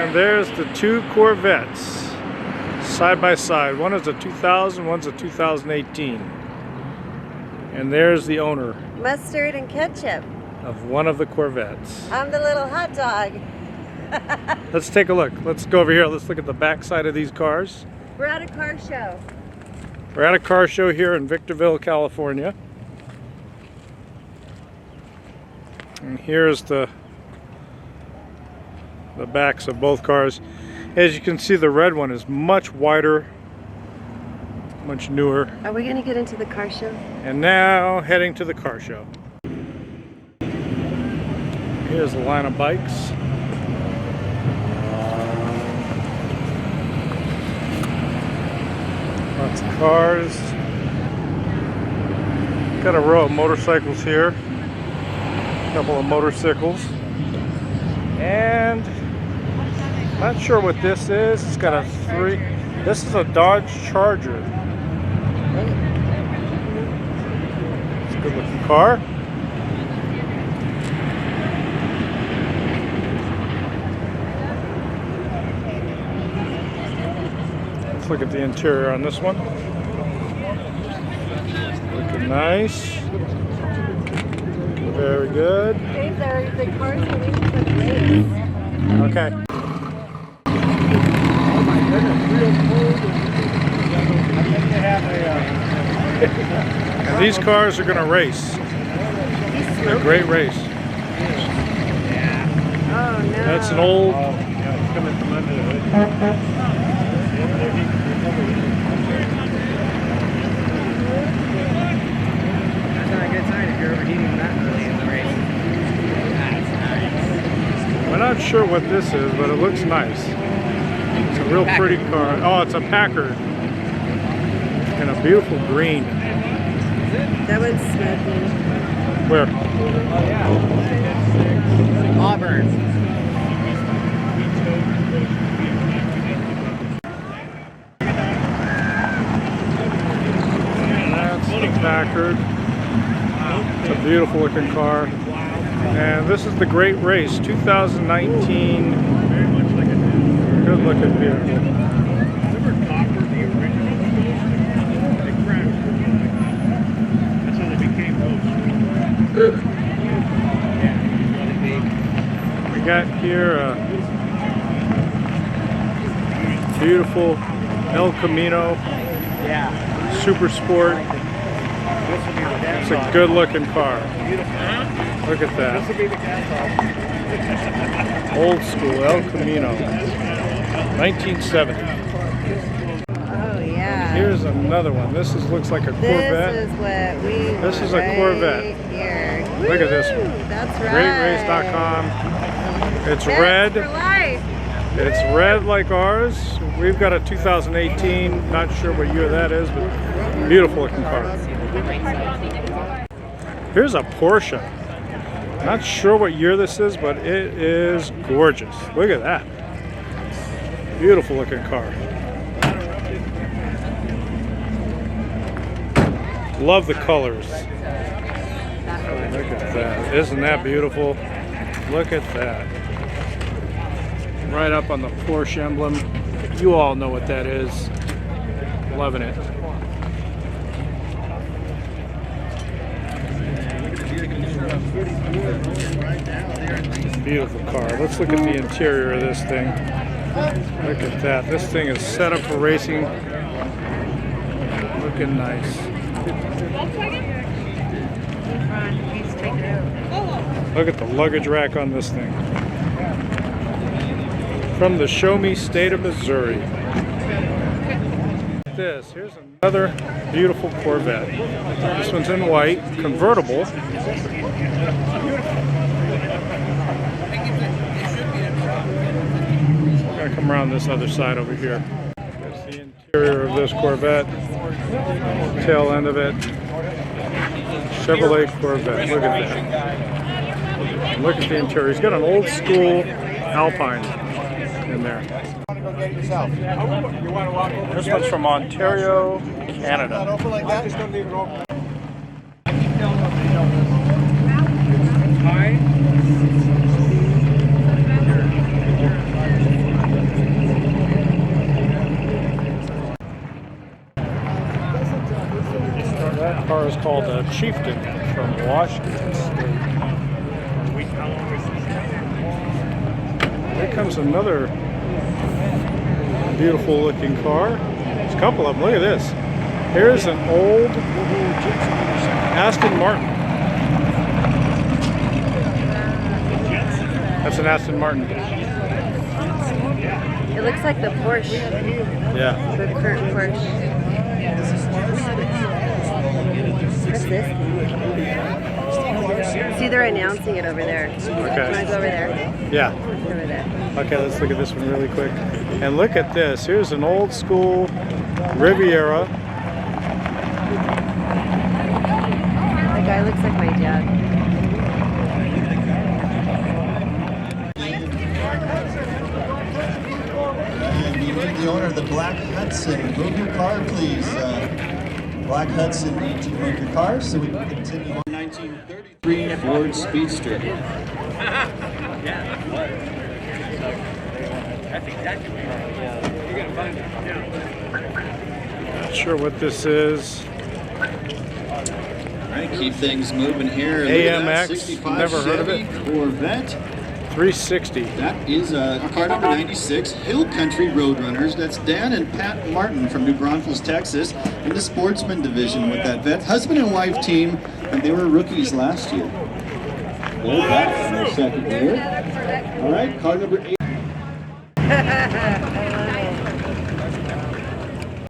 And there's the two Corvettes side by side. One is a 2000, one's a 2018. And there's the owner. Mustard and ketchup. Of one of the Corvettes. I'm the little hot dog. Let's take a look. Let's go over here. Let's look at the back side of these cars. We're at a car show. We're at a car show here in Victorville, California. And here's the backs of both cars. As you can see, the red one is much wider, much newer. Are we going to get into the car show? And now heading to the car show. Here's the line of bikes. Lots of cars. Got a row of motorcycles here. A couple of motorcycles. And not sure what this is. It's got a this is a Dodge Charger. It's a good looking car. Let's look at the interior on this one. Looking nice. Very good. The cars are really great. Okay. Oh my goodness, real cold. I think they have And these cars are going to race. A great race. Oh no. That's an old. it's coming from under the hood. That's not a good sign if you're overheating that early in the race. That's nice. We're not sure what this is, but it looks nice. It's a real pretty car. Oh, it's a Packard. In a beautiful green. That one's smoking. Where? Oh yeah. Auburn. That's the Packard. It's a beautiful looking car. And this is the Great Race 2019. Good looking vehicle. We got here a beautiful El Camino Super Sport. It's a good looking car. Look at that. Old school El Camino. 1970. Oh yeah. Here's another one. This looks like a Corvette. This is what we This is a Corvette. Here. Look at this one. That's right. GreatRace.com. It's Best red. for life. It's red like ours. We've got a 2018. Not sure what year that is, but beautiful looking car. Here's a Porsche. Not sure what year this is, but it is gorgeous. Look at that. Beautiful looking car. Love the colors. Look at that. Isn't that beautiful? Look at that. Right up on the Porsche emblem. You all know what that is. Loving it. Beautiful car. Let's look at the interior of this thing. Look at that. This thing is set up for racing. Looking nice. Look at the luggage rack on this thing. From the Show Me State of Missouri. Here's another beautiful Corvette. This one's in white, convertible. We're gonna come around this other side over here. Here's the interior of this Corvette. Tail end of it. Chevrolet Corvette. Look at that. Look at the interior. He's got an old school Alpine in there. This one's from Ontario, Canada. is called a Chieftain from Washington State. Here comes another beautiful looking car. There's a couple of them. Look at this. Here's an old Aston Martin. That's an Aston Martin. It looks like the Porsche. Yeah. The current Porsche. What's this? See, they're announcing it over there. Okay. You want to go over there? Yeah. Over there. Okay, let's look at this one really quick. And look at this. Here's an old school Riviera. That guy looks like my dad. And we need the owner of the Black Hudson. Move your car, please. Black Hudson, need to move your car so we can continue on. 1933 Ford Speedster. That's exactly what you're gonna find it. Not sure what this is. All right, keep things moving here. Look at that, AMX, 65 never heard of it. Chevy Corvette. 360. That is car number 96, Hill Country Roadrunners. That's Dan and Pat Martin from New Braunfels, Texas, in the sportsman division with that vet. Husband and wife team, and they were rookies last year. They're back in their second year. All right, car number 8.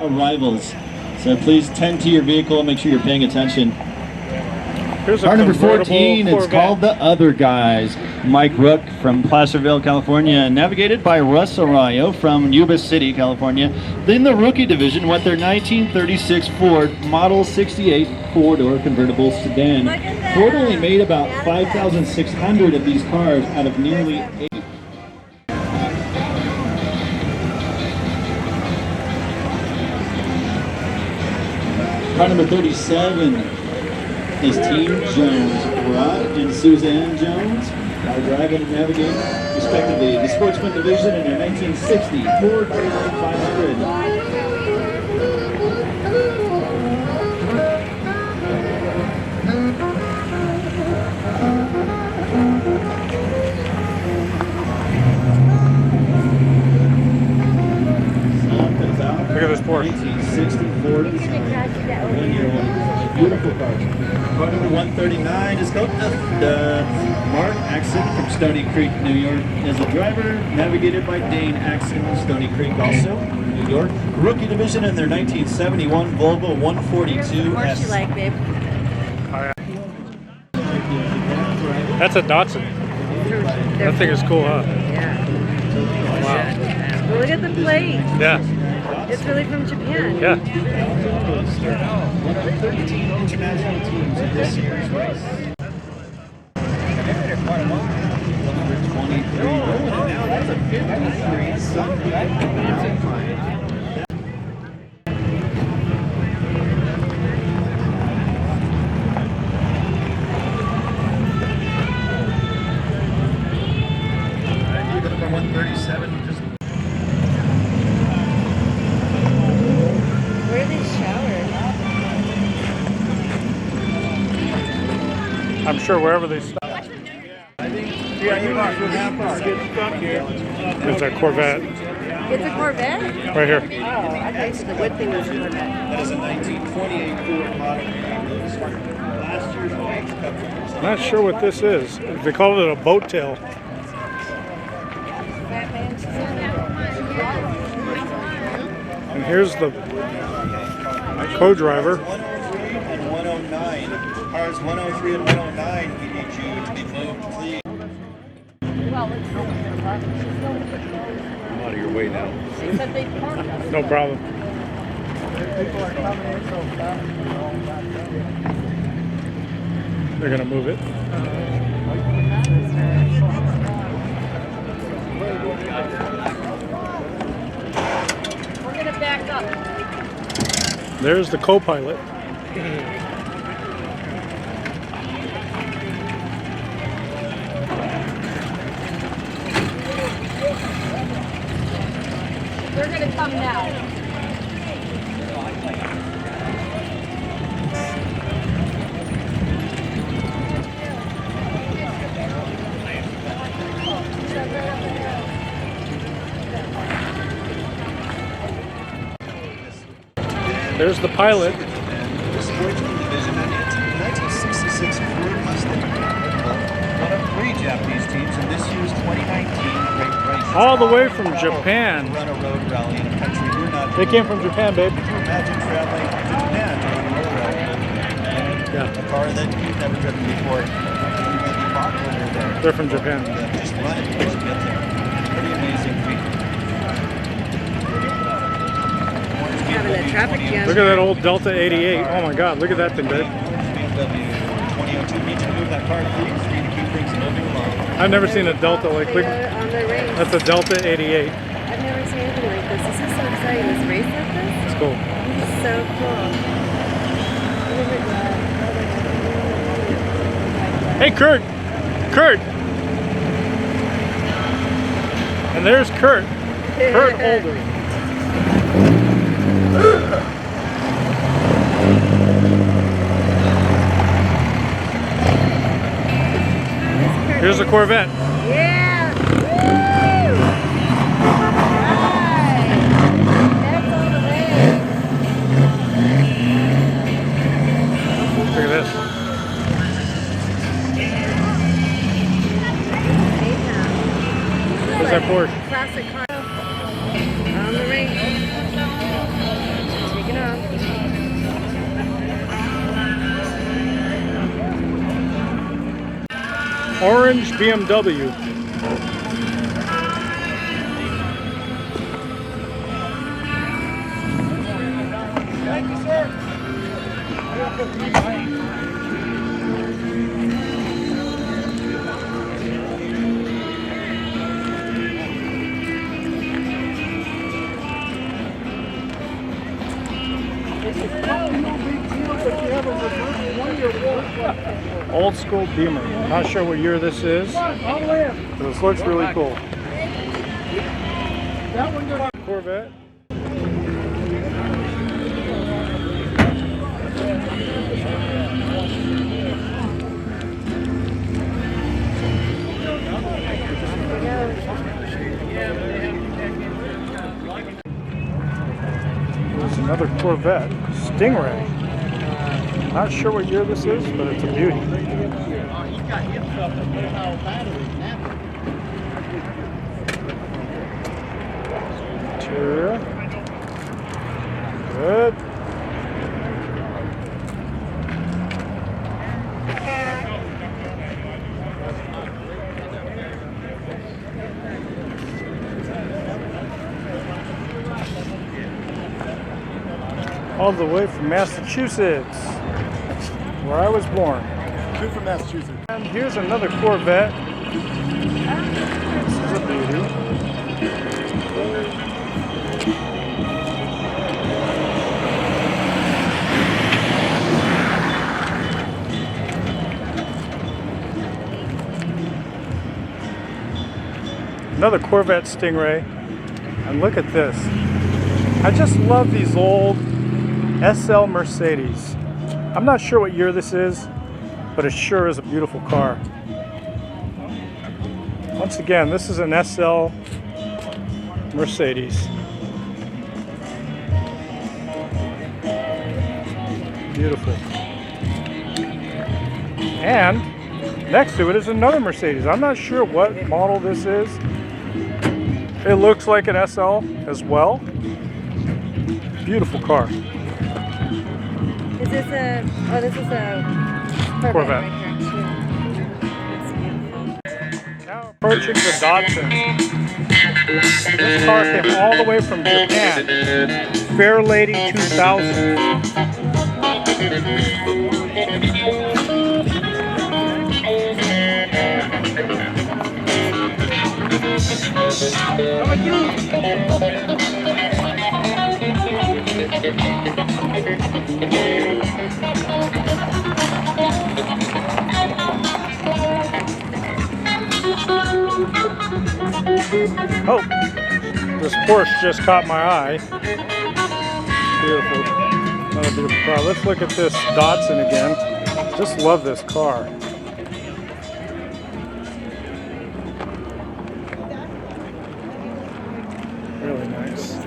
Arrivals. So please tend to your vehicle, make sure you're paying attention. Here's a Car number convertible 14, it's Corvette. called The Other Guys. Mike Rook from Placerville, California, navigated by Russ Arroyo from Yuba City, California. Then the rookie division with their 1936 Ford Model 68 four-door convertible sedan. Ford only made about 5,600 of these cars out of nearly 80. Car number 37 is Team Jones, Rod and Suzanne Jones, are driving and navigating, respectively, the sportsman division in their 1960 Ford 500. Look at this Porsche. 1960 Ford design. 1-year-old. Beautiful car. Car number 139 is called Mark Axon from Stony Creek, New York. As a driver, navigated by Dane Axon, Stony Creek also, New York. Rookie division in their 1971 Volvo 142 Porsche S. you like, babe? That's a Datsun. That thing is cool, huh? Yeah. Wow. Well, look at the plate. Yeah. It's really from Japan. Yeah. One of the 13 international teams in this year's race. Number 23. Oh, and now that's a 53 Sunbeam. Number 137. Just Where are these showers? I'm sure wherever they stop. There's that Corvette It's a Corvette? right here. Oh, I thought you said the wood thing was a Corvette. That is a 1928 Ford model. Last year's World Cup. I'm not sure what this is. They call it a boat tail. And here's the co-driver. 103 and 109. Cars 103 and 109, we need you to be moved, please. I'm out of your way now. No problem. They're gonna move it. We're gonna back up. There's the co-pilot. They're gonna come now. There's the pilot. And this Voyager division, a 1966 Ford Mustang, one of 3 Japanese teams in this year's 2019 Great Race. All the way from Japan. Run a road rally in a country you're not. They came from Japan, babe. Could you imagine traveling to Japan to run a road rally? Yeah. A car that you've never driven before. You may be bought over there. They're from Japan. Just run it once you get there. Pretty amazing feat. Having a traffic jam. Look at that old Delta 88. Oh my God, look at that thing, babe. BMW 2002. Need to move that car to keep things moving along. I've never seen a Delta like, look, On the race. that's a Delta 88. I've never seen anything like this. This is so exciting. This race like this? It's cool. This is so cool. Hey, Kurt! Kurt! And there's Kurt. Kurt Holder. Here's a Corvette. Yeah! Woo! Right. That's all the way. Look at this. Where's that Porsche? Classic car. On the ring. Taking off. Orange BMW. Thank you, sir. Old school Beamer. Not sure what year this is, but this looks really cool. Corvette. There's another Corvette, Stingray. Not sure what year this is, but it's a beauty. Interior. Good. All the way from Massachusetts, where I was born. Two from Massachusetts. And here's another Corvette. This is a beauty. Another Corvette Stingray. And look at this. I just love these old SL Mercedes. I'm not sure what year this is, but it sure is a beautiful car. Once again, this is an SL Mercedes. Beautiful. And next to it is another Mercedes. I'm not sure what model this is. It looks like an SL as well. Beautiful car. Is this a, oh, this is a Corvette. right here, too. It's beautiful. Now approaching the Datsun. This car came all the way from Japan. Fair Lady 2000. Oh, this Porsche just caught my eye. Beautiful. Another beautiful car. Let's look at this Datsun again. Just love this car. Really nice.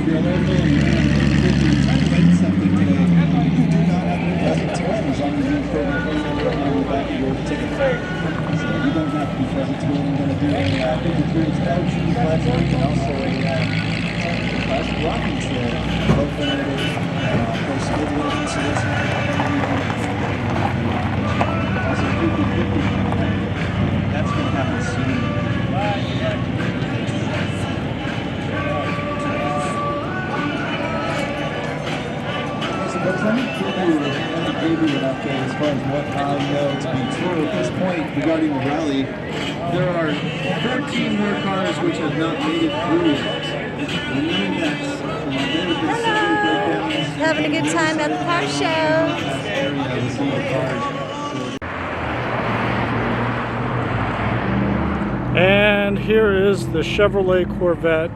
you're local and you're trying to rent something today, you do not have to present to win as long as you put your phone number on the back of your ticket. So you don't have to be present to win. I'm going to do a big experience pouch plastic and also a plastic rocking chair. Both donated for school donations. So this also 50/50. That's going to happen soon. Let me give you an update as far as what I know to be true. At this point, regarding the rally, there are 13 more cars which have not made it through yet. And knowing that there have been several breakdowns. Having a good time at the car show. Area with some of the cars. And here is the Chevrolet Corvette